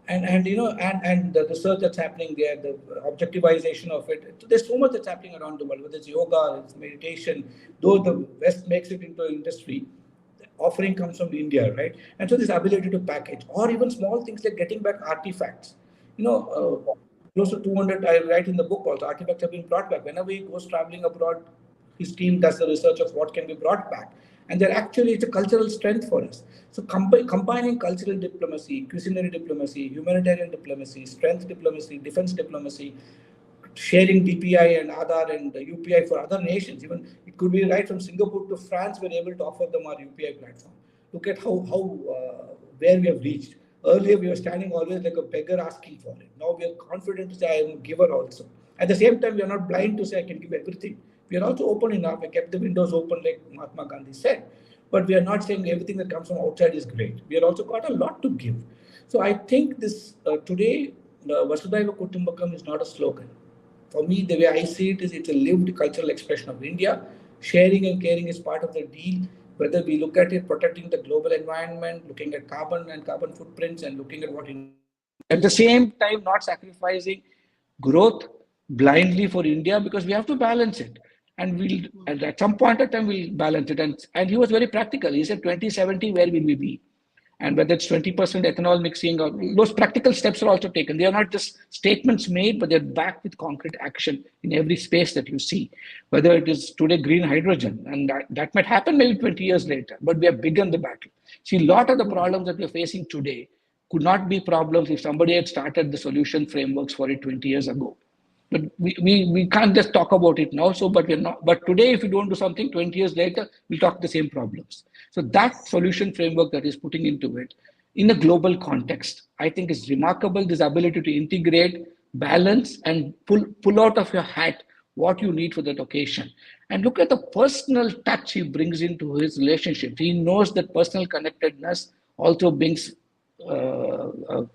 And the research that's happening there, the objectivization of it. There's so much that's happening around the world, whether it's yoga, it's meditation. Though the West makes it into industry, the offering comes from India, right? And so this ability to package, or even small things like getting back artifacts. Close to 200, I write in the book also, artifacts have been brought back. Whenever he goes traveling abroad, his team does the research of what can be brought back. And they're actually, it's a cultural strength for us. So combining cultural diplomacy, culinary diplomacy, humanitarian diplomacy, strength diplomacy, defense diplomacy, sharing DPI and Aadhaar and UPI for other nations. Even it could be right from Singapore to France, we're able to offer them our UPI platform. Look at how where we have reached. Earlier, we were standing always like a beggar asking for it. Now we are confident to say, I am a giver also. At the same time, we are not blind to say, I can give everything. We are also open enough. We kept the windows open, like Mahatma Gandhi said. But we are not saying everything that comes from outside is great. We are also got a lot to give. So I think this today, Vasudhaiva Kutumbakam is not a slogan. For me, the way I see it is it's a lived cultural expression of India. Sharing and caring is part of the deal. Whether we look at it protecting the global environment, looking at carbon and carbon footprints, and looking at what India can do. At the same time, not sacrificing growth blindly for India because we have to balance it. And at some point of time we'll balance it. And he was very practical. He said 2070, where will we be? And whether it's 20% ethanol mixing or those practical steps are also taken. They are not just statements made, but they're backed with concrete action in every space that you see. Whether it is today green hydrogen, and that might happen maybe 20 years later, but we have begun the battle. See, a lot of the problems that we're facing today could not be problems if somebody had started the solution frameworks for it 20 years ago. But we can't just talk about it now. So, but we're not. But today, if we don't do something, 20 years later, we'll talk the same problems. So that solution framework that is putting into it in a global context, I think is remarkable. This ability to integrate, balance, and pull out of your hat what you need for that occasion. And look at the personal touch he brings into his relationship. He knows that personal connectedness also brings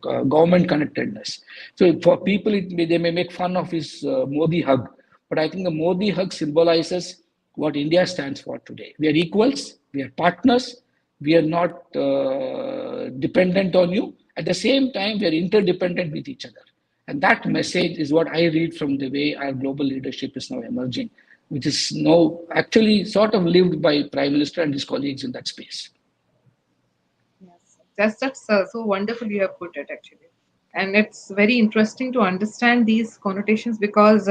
government connectedness. So for people, they may make fun of his Modi hug, but I think the Modi hug symbolizes what India stands for today. We are equals, we are partners, we are not dependent on you. At the same time, we are interdependent with each other. And that message is what I read from the way our global leadership is now emerging, which is now actually sort of lived by Prime Minister and his colleagues in that space.
Yes, that's so wonderful you have put it actually, and it's very interesting to understand these connotations because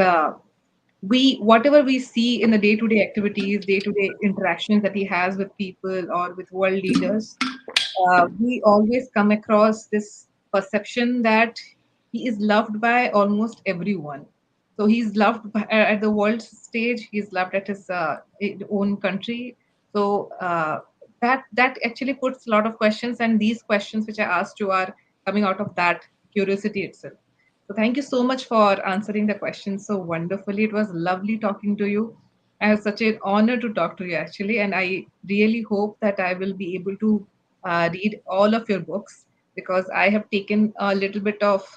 we whatever we see in the day-to-day activities, day-to-day interactions that he has with people or with world leaders, we always come across this perception that he is loved by almost everyone. So he's loved at the world stage. He's loved at his own country. So that actually puts a lot of questions, and these questions which I asked you are coming out of that curiosity itself. So thank you so much for answering the questions so wonderfully. It was lovely talking to you. It was such an honor to talk to you actually, and I really hope that I will be able to read all of your books because I have taken a little bit of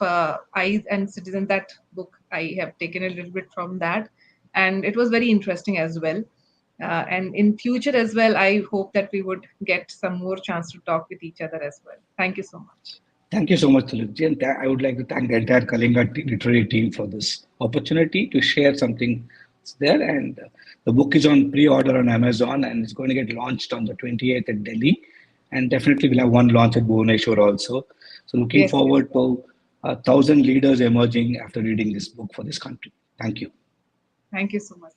Eyes and Citizen. That book I have taken a little bit from that, and it was very interesting as well. And in future as well, I hope that we would get some more chance to talk with each other as well. Thank you so much.
Thank you so much, Tulipji, and I would like to thank the entire Kalinga literary team for this opportunity to share something there. And the book is on pre-order on Amazon, and it's going to get launched on the 28th at Delhi, and definitely we'll have one launch at Bhubaneswar also. So looking
Yes, yes.
forward to 1,000 leaders emerging after reading this book for this country. Thank you.
Thank you so much.